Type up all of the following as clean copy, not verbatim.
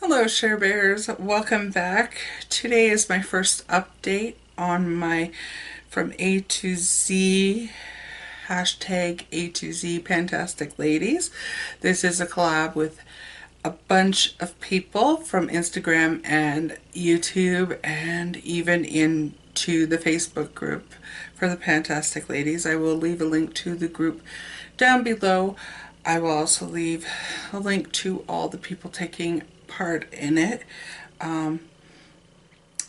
Hello Sherbears, welcome back. Today is my first update on my from A to Z hashtag A to Z PantasticLadies. This is a collab with a bunch of people from Instagram and YouTube and even into the Facebook group for the PantasticLadies. I will leave a link to the group down below. I will also leave a link to all the people taking part in it.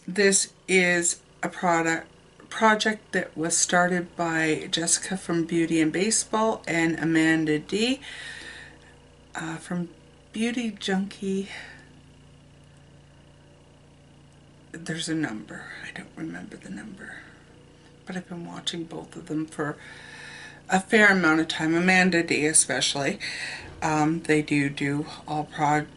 This is a project that was started by Jessica from Beauty and Baseball and Amanda D from Beauty Junkie. There's a number. I don't remember the number, but I've been watching both of them for a fair amount of time. Amanda D especially. They do all Project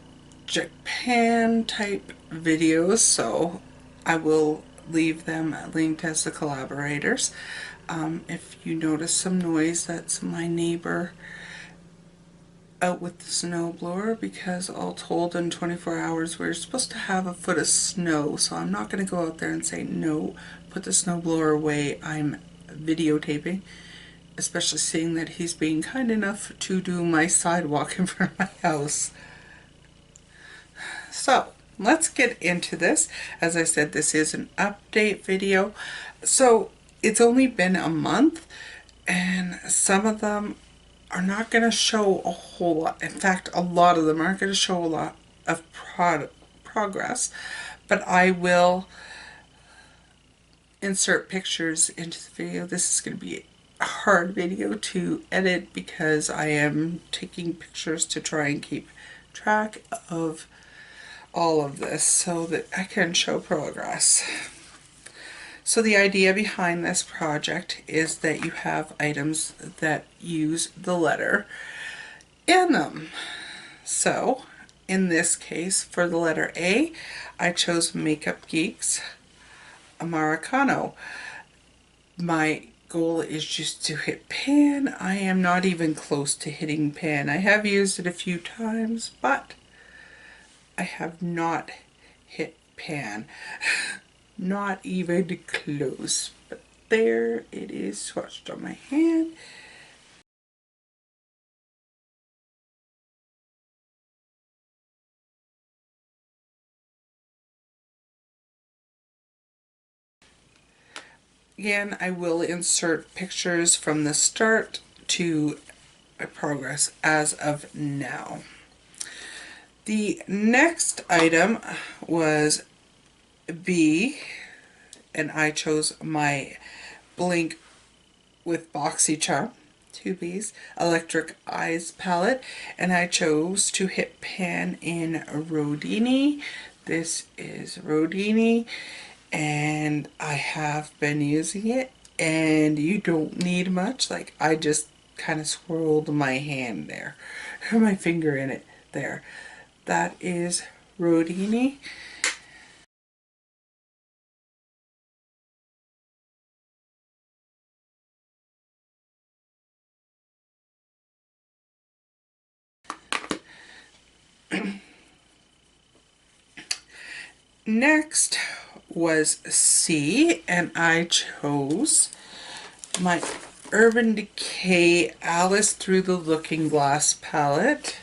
Pan type videos, so I will leave them linked as the collaborators. If you notice some noise, that's my neighbor out with the snowblower, because all told in 24 hours we're supposed to have a foot of snow, so I'm not going to go out there and say no, put the snowblower away. I'm videotaping, especially seeing that he's being kind enough to do my sidewalk in front of my house. So let's get into this. As I said, this is an update video. So it's only been a month and some of them are not going to show a whole lot. In fact, a lot of them aren't going to show a lot of progress, but I will insert pictures into the video. This is going to be a hard video to edit because I am taking pictures to try and keep track of all of this so that I can show progress. So the idea behind this project is that you have items that use the letter in them. So in this case, for the letter A, I chose Makeup Geek's Americano. My goal is just to hit pan. I am not even close to hitting pan. I have used it a few times, but I have not hit pan. Not even close. But there it is, swatched on my hand. Again, I will insert pictures from the start to progress as of now. The next item was B, and I chose my Blinc with Boxycharm, 2 B's, Electric Eyes palette, and I chose to hit pan in Rhodoni. This is Rhodoni, and I have been using it, and you don't need much. Like, I just kind of swirled my hand there, my finger in it there. That is Rhodoni. Next was C, and I chose my Urban Decay Alice Through the Looking Glass palette.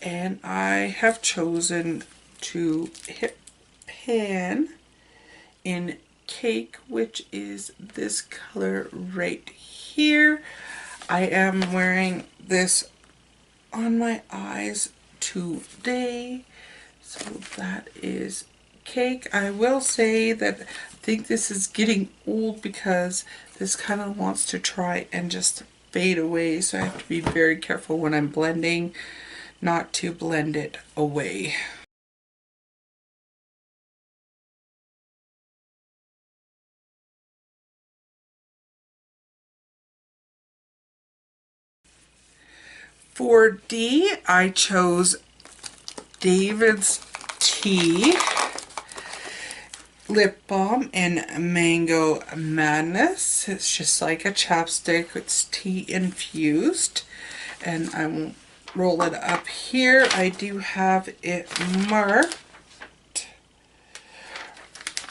And I have chosen to hit pan in Cake, which is this color right here. I am wearing this on my eyes today. So that is Cake. I will say that I think this is getting old because this kind of wants to try and just fade away. So I have to be very careful when I'm blending not to blend it away. For D, I chose David's Tea Lip Balm in Mango Madness. It's just like a chapstick. It's tea infused, and I won't roll it up here. I do have it marked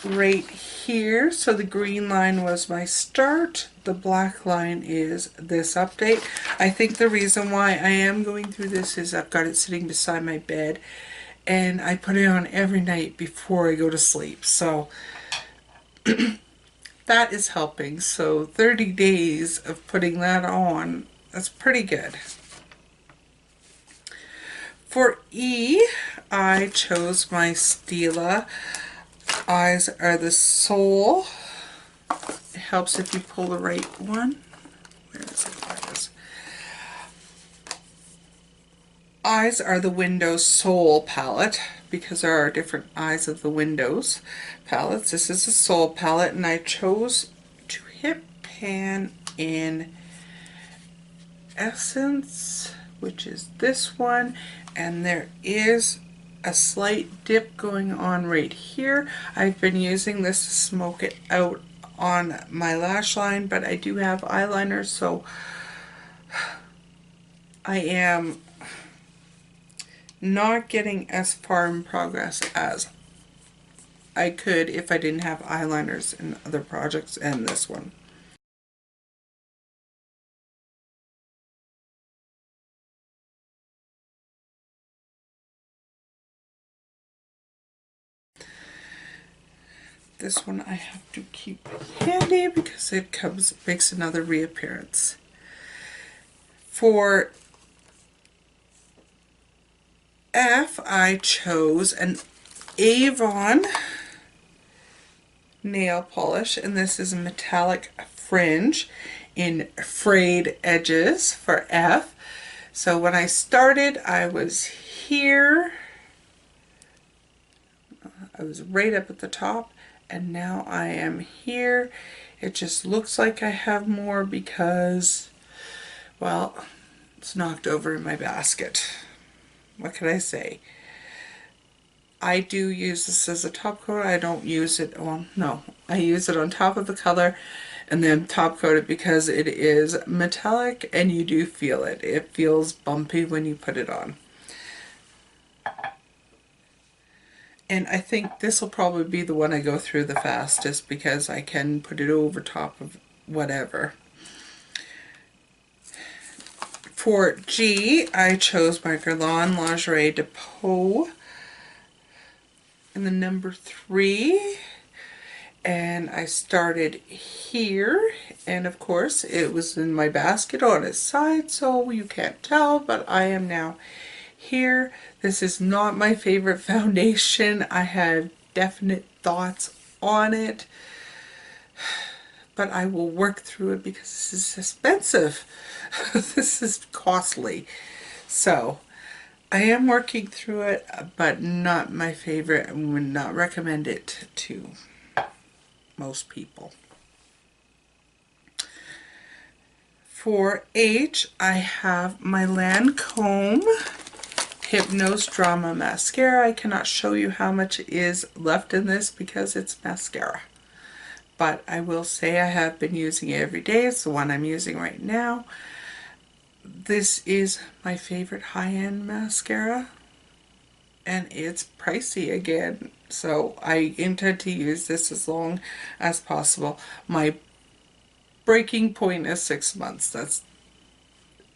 right here. So the green line was my start. The black line is this update. I think the reason why I am going through this is I've got it sitting beside my bed and I put it on every night before I go to sleep. So that is helping. So 30 days of putting that on, that's pretty good. For E, I chose my Stila. Eyes are the soul. It helps if you pull the right one. Where is it? There it is. Eyes are the Windows Soul palette, because there are different eyes of the Windows palettes. This is a soul palette, and I chose to hit pan in Essence, which is this one, and there is a slight dip going on right here. I've been using this to smoke it out on my lash line, but I do have eyeliner, so I am not getting as far in progress as I could if I didn't have eyeliners in other projects and this one. This one I have to keep handy because it makes another reappearance. For F, I chose an Avon nail polish, and this is a metallic fringe in frayed edges for F. So when I started, I was here. I was right up at the top, and now I am here. It just looks like I have more because, well, it's knocked over in my basket. What can I say? I do use this as a top coat. I don't use it, well, no, I use it on top of the color and then top coat it because it is metallic and you do feel it. It feels bumpy when you put it on. And I think this will probably be the one I go through the fastest because I can put it over top of whatever. For G, I chose my Guerlain Lingerie Depot in the number 3. And I started here, and of course it was in my basket on its side, so you can't tell, but I am now here. This is not my favorite foundation. I have definite thoughts on it, but I will work through it because this is expensive. This is costly. So I am working through it, but not my favorite. I would not recommend it to most people. For H, I have my Lancome Hypnose Drama Mascara. I cannot show you how much is left in this because it's mascara. But I will say I have been using it every day. It's the one I'm using right now. This is my favorite high-end mascara. And it's pricey again. So I intend to use this as long as possible. My breaking point is 6 months. That's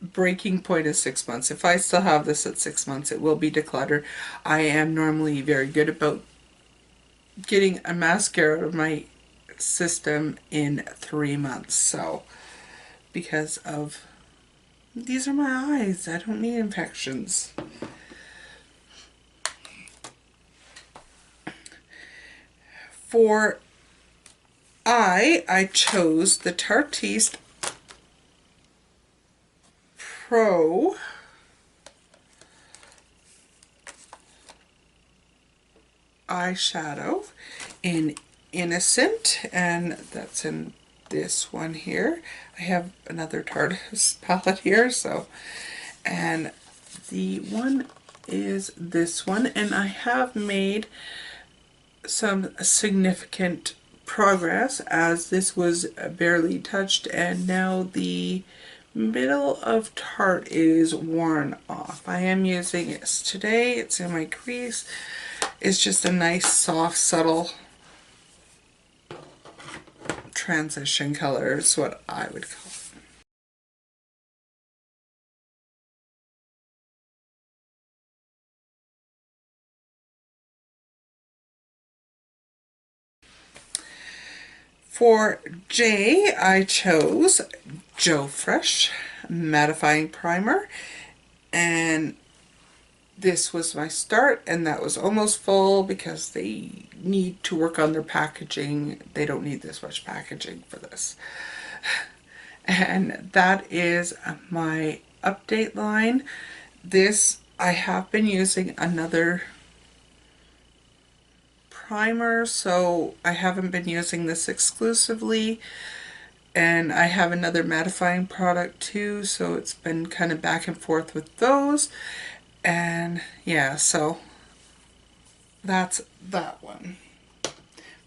breaking point is 6 months. If I still have this at 6 months, it will be decluttered. I am normally very good about getting a mascara out of my system in 3 months. So because of these are my eyes, I don't need infections. For I chose the Tarte Pro eyeshadow in Innocent, and that's in this one here. I have another Tarte palette here, so, and the one is this one, and I have made some significant progress as this was barely touched, and now the middle of Tarte is worn off. I am using it today. It's in my crease. It's just a nice, soft, subtle transition color is what I would call it. For J, I chose Joe Fresh Mattifying Primer, and this was my start, and that was almost full because they need to work on their packaging. They don't need this much packaging for this. And that is my update line. This, I have been using another primer, so I haven't been using this exclusively, and I have another mattifying product too, so it's been kind of back and forth with those. And yeah, so that's that one.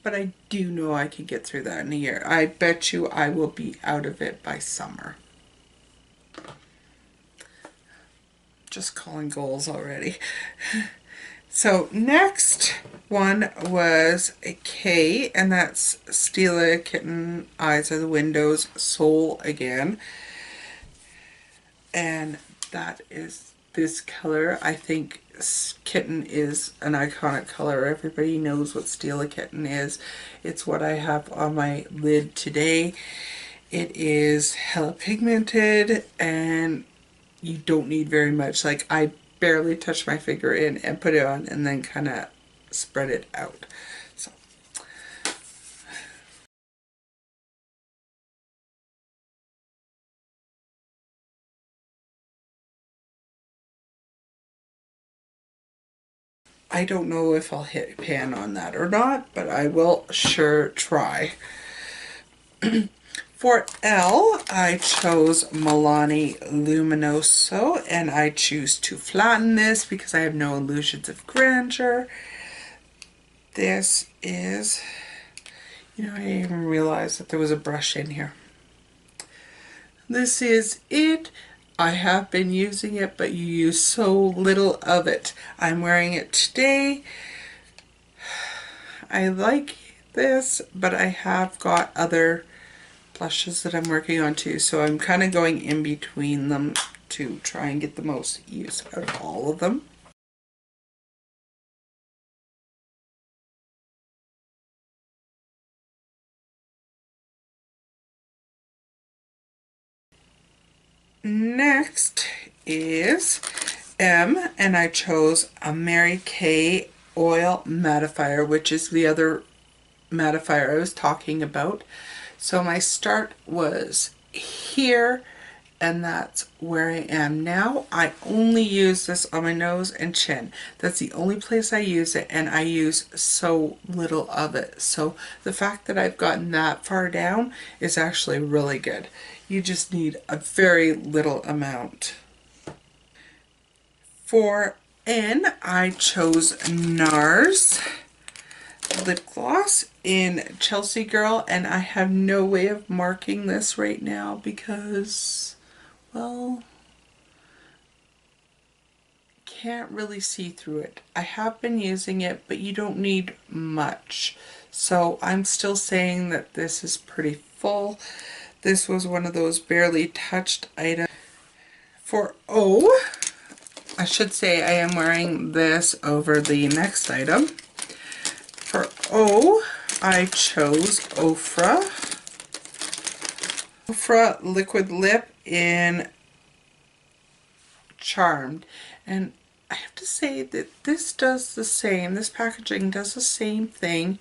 But I do know I can get through that in a year. I bet you I will be out of it by summer. Just calling goals already. So next one was a K, and that's Stila Kitten Eyes Are the Windows Soul Again. And that is this color. I think kitten is an iconic color. Everybody knows what Stila Kitten is. It's what I have on my lid today. It is hella pigmented, and you don't need very much. Like, I barely touch my finger in and put it on and then kind of spread it out. So I don't know if I'll hit pan on that or not, but I will sure try. For L, I chose Milani Luminoso, and I choose to flatten this because I have no illusions of grandeur. This is, you know, I didn't even realize that there was a brush in here. This is it. I have been using it, but you use so little of it. I'm wearing it today. I like this, but I have got other blushes that I'm working on too, so I'm kind of going in between them to try and get the most use out of all of them. Next is M, and I chose a Mary Kay Oil Mattifier, which is the other mattifier I was talking about. So my start was here, and that's where I am now. I only use this on my nose and chin. That's the only place I use it, and I use so little of it. So the fact that I've gotten that far down is actually really good. You just need a very little amount. For N, I chose NARS lip gloss in Chelsea Girl, and I have no way of marking this right now because, well, can't really see through it. I have been using it, but you don't need much. So I'm still saying that this is pretty full. This was one of those barely touched items. For O, I should say I am wearing this over the next item. For O, I chose Ofra Liquid Lip in Charmed. And I have to say that this does the same, this packaging does the same thing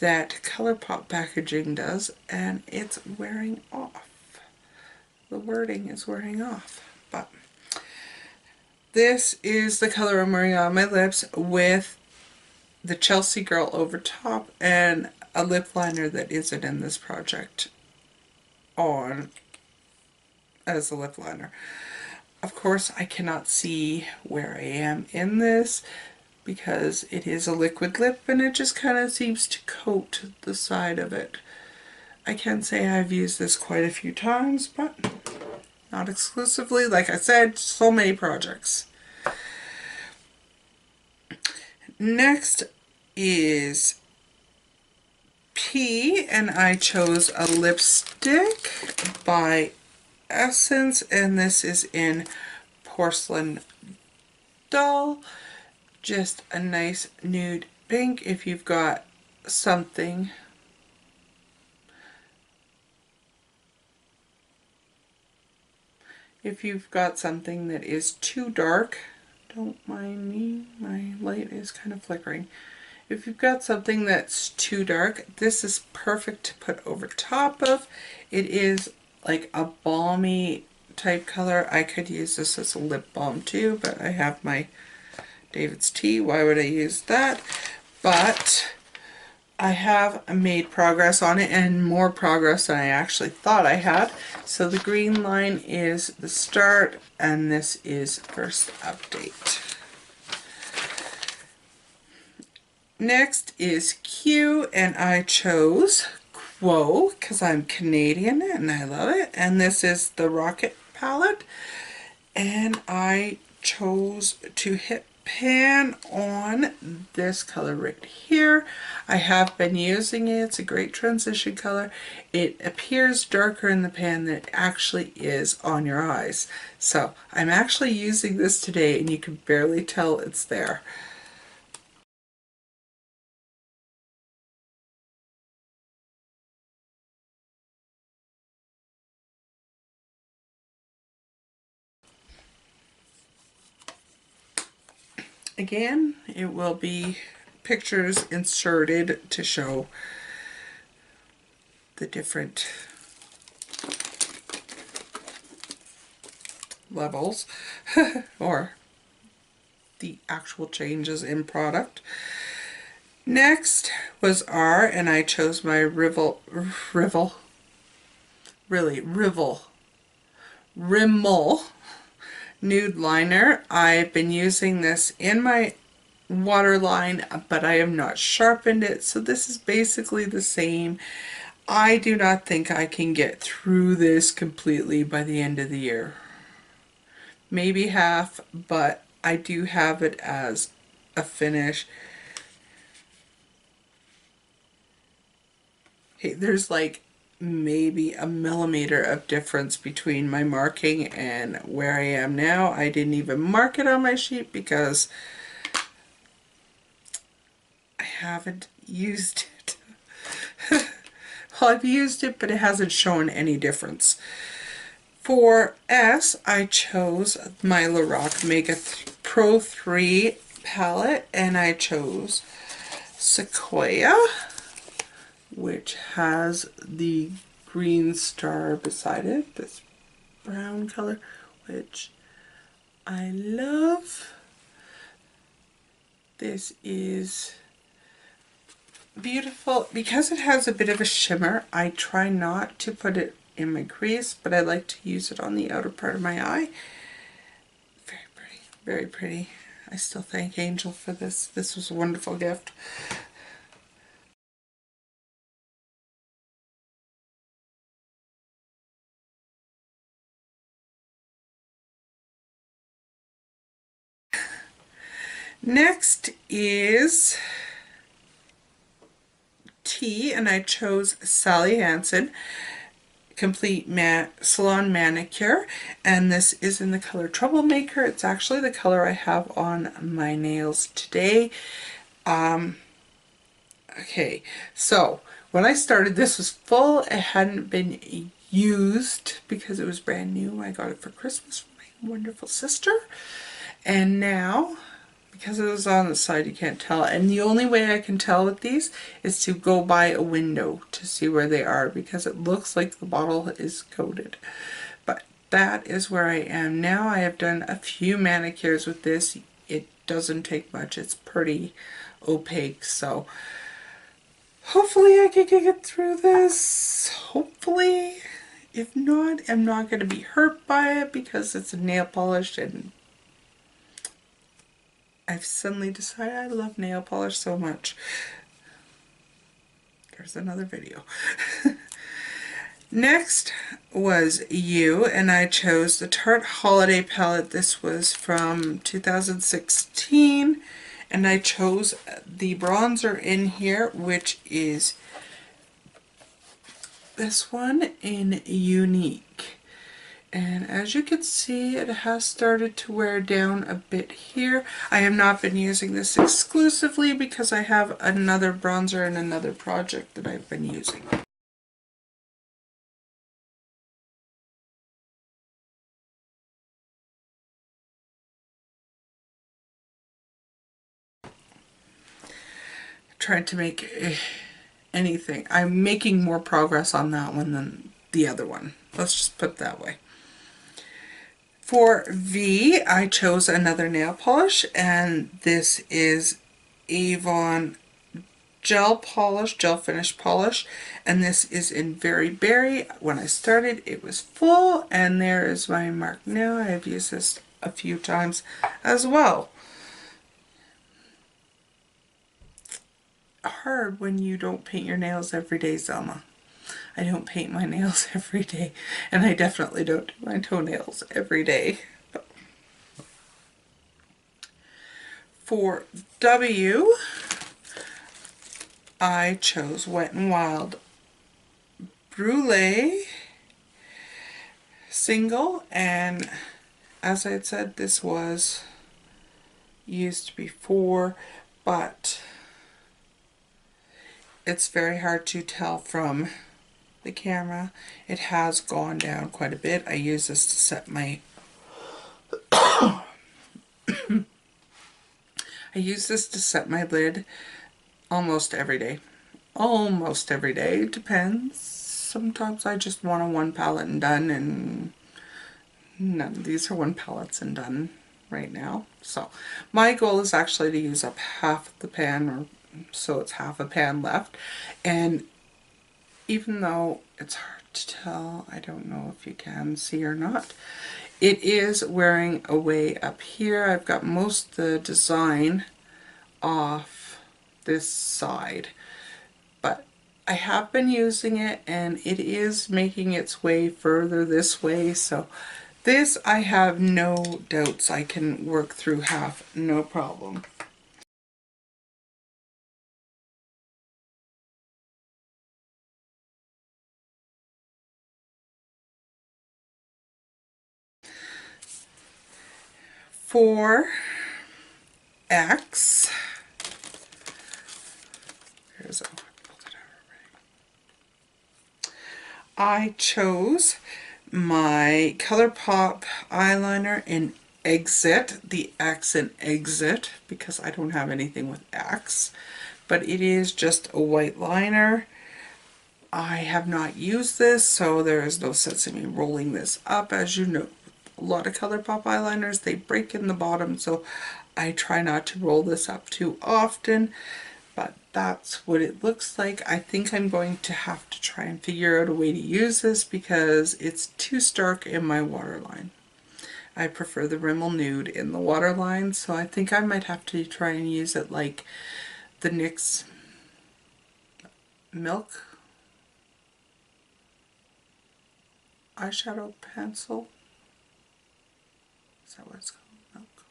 that ColourPop packaging does, and it's wearing off. The wording is wearing off, but this is the color I'm wearing on my lips with the Chelsea Girl over top and a lip liner that isn't in this project on as a lip liner. Of course, I cannot see where I am in this because it is a liquid lip and it just kind of seems to coat the side of it. I can say I've used this quite a few times, but Not exclusively, like I said, so many projects. Next is P, and I chose a lipstick by Essence, and this is in Porcelain Dull. Just a nice nude pink. If you've got something that is too dark, don't mind me, my light is kind of flickering. If you've got something that's too dark, this is perfect to put over top of. It is like a balmy type color. I could use this as a lip balm too, but I have my David's Tea. Why would I use that? But I have made progress on it, and more progress than I actually thought I had. So the green line is the start, and this is first update. Next is Q, and I chose Quo because I'm Canadian and I love it. And this is the Rocket palette, and I chose to hit pan on this color right here. I have been using it. It's a great transition color. It appears darker in the pan than it actually is on your eyes. So I'm actually using this today, and you can barely tell it's there. Again, it will be pictures inserted to show the different levels or the actual changes in product. Next was R, and I chose my Rimmel nude liner. I've been using this in my waterline, but I have not sharpened it, so this is basically the same. I do not think I can get through this completely by the end of the year. Maybe half, but I do have it as a finish. Okay, there's like maybe a millimeter of difference between my marking and where I am now. I didn't even mark it on my sheet because I haven't used it. Well, I've used it, but it hasn't shown any difference. For S, I chose my Lorac Mega Pro 3 palette, and I chose Sequoia, which has the green star beside it, this brown color, which I love. This is beautiful. Because it has a bit of a shimmer, I try not to put it in my crease, but I like to use it on the outer part of my eye. Very pretty, very pretty. I still thank Angel for this. This was a wonderful gift. Next is T, and I chose Sally Hansen Complete Salon Manicure, and this is in the color Troublemaker. It's actually the color I have on my nails today. Okay, so when I started, this was full. It hadn't been used because it was brand new. I got it for Christmas from my wonderful sister, and now because it was on the side, you can't tell. And the only way I can tell with these is to go by a window to see where they are, because it looks like the bottle is coated. But that is where I am now. I have done a few manicures with this. It doesn't take much. It's pretty opaque, so hopefully I can get through this. Hopefully. If not, I'm not going to be hurt by it because it's a nail polish, and I've suddenly decided I love nail polish so much. There's another video. Next was You, and I chose the Tarte Holiday Palette. This was from 2016, and I chose the bronzer in here, which is this one in Unique. And as you can see, it has started to wear down a bit here. I have not been using this exclusively because I have another bronzer and another project that I've been using. Trying to make anything. I'm making more progress on that one than the other one. Let's just put it that way. For V, I chose another nail polish, and this is Avon gel polish, gel finish polish, and this is in Very Berry. When I started, it was full, and there is my mark now. I have used this a few times as well. Hard when you don't paint your nails every day, Zelma. I don't paint my nails every day, and I definitely don't do my toenails every day. For W, I chose Wet n Wild Brule single, and as I had said, this was used before, but it's very hard to tell from the camera. It has gone down quite a bit. I use this to set my I use this to set my lid almost every day. Almost every day. It depends. Sometimes I just want a one palette and done, and none of these are one palettes and done right now. So my goal is actually to use up half of the pan, or so it's half a pan left. And even though it's hard to tell, I don't know if you can see or not, it is wearing away up here. I've got most of the design off this side, but I have been using it and it is making its way further this way, so this I have no doubts I can work through half, no problem. For X, here's I chose my ColourPop eyeliner in Exit, the X in Exit, because I don't have anything with X, but it is just a white liner. I have not used this, so there is no sense in me rolling this up. As you know, a lot of ColourPop eyeliners, they break in the bottom, so I try not to roll this up too often, but that's what it looks like. I think I'm going to have to try and figure out a way to use this because it's too stark in my waterline. I prefer the Rimmel Nude in the waterline, so I think I might have to try and use it like the NYX Milk eyeshadow pencil. Is that what it's called? Milk.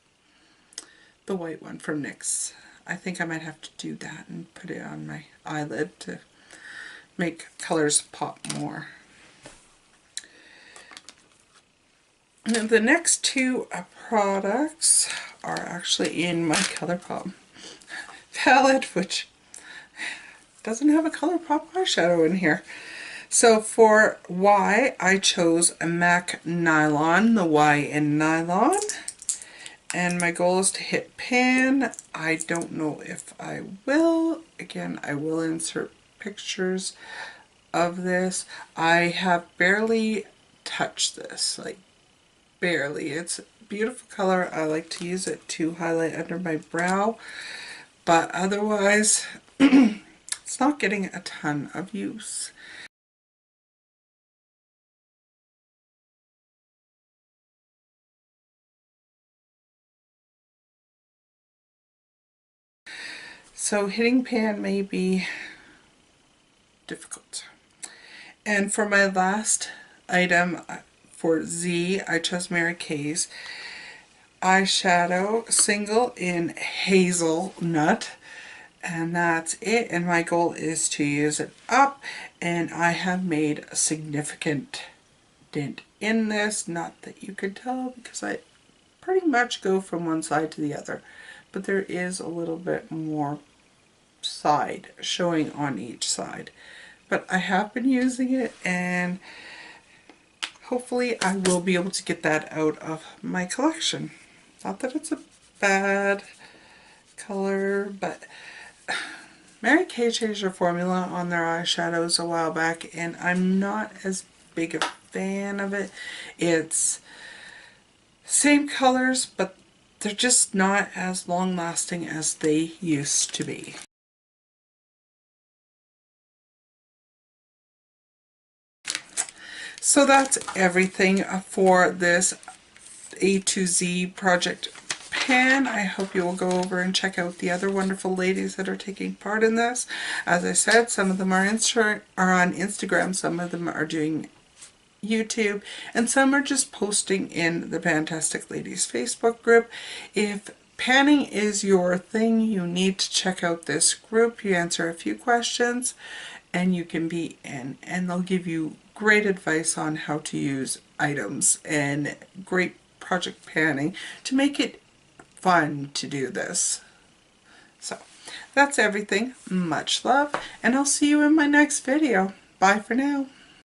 The white one from NYX. I think I might have to do that and put it on my eyelid to make colors pop more. And the next two products are actually in my ColourPop palette, which doesn't have a ColourPop eyeshadow in here. So for Y, I chose a MAC Nylon, the Y in Nylon. And my goal is to hit pan. I don't know if I will. Again, I will insert pictures of this. I have barely touched this, like barely. It's a beautiful color. I like to use it to highlight under my brow, but otherwise it's not getting a ton of use. So hitting pan may be difficult. And for my last item for Z, I chose Mary Kay's eyeshadow single in Hazelnut. And that's it, and my goal is to use it up, and I have made a significant dent in this. Not that you could tell because I pretty much go from one side to the other, but there is a little bit more side showing on each side. But I have been using it, and hopefully I will be able to get that out of my collection. Not that it's a bad color, but Mary Kay changed their formula on their eyeshadows a while back, and I'm not as big a fan of it. It's same colors, but they're just not as long lasting as they used to be. So that's everything for this A to Z project pan. I hope you will go over and check out the other wonderful ladies that are taking part in this. As I said, some of them are on Instagram, some of them are doing YouTube, and some are just posting in the Fantastic Ladies Facebook group. If panning is your thing, you need to check out this group. You answer a few questions and you can be in, and they'll give you great advice on how to use items and great project panning to make it fun to do this. So that's everything. Much love, and I'll see you in my next video. Bye for now.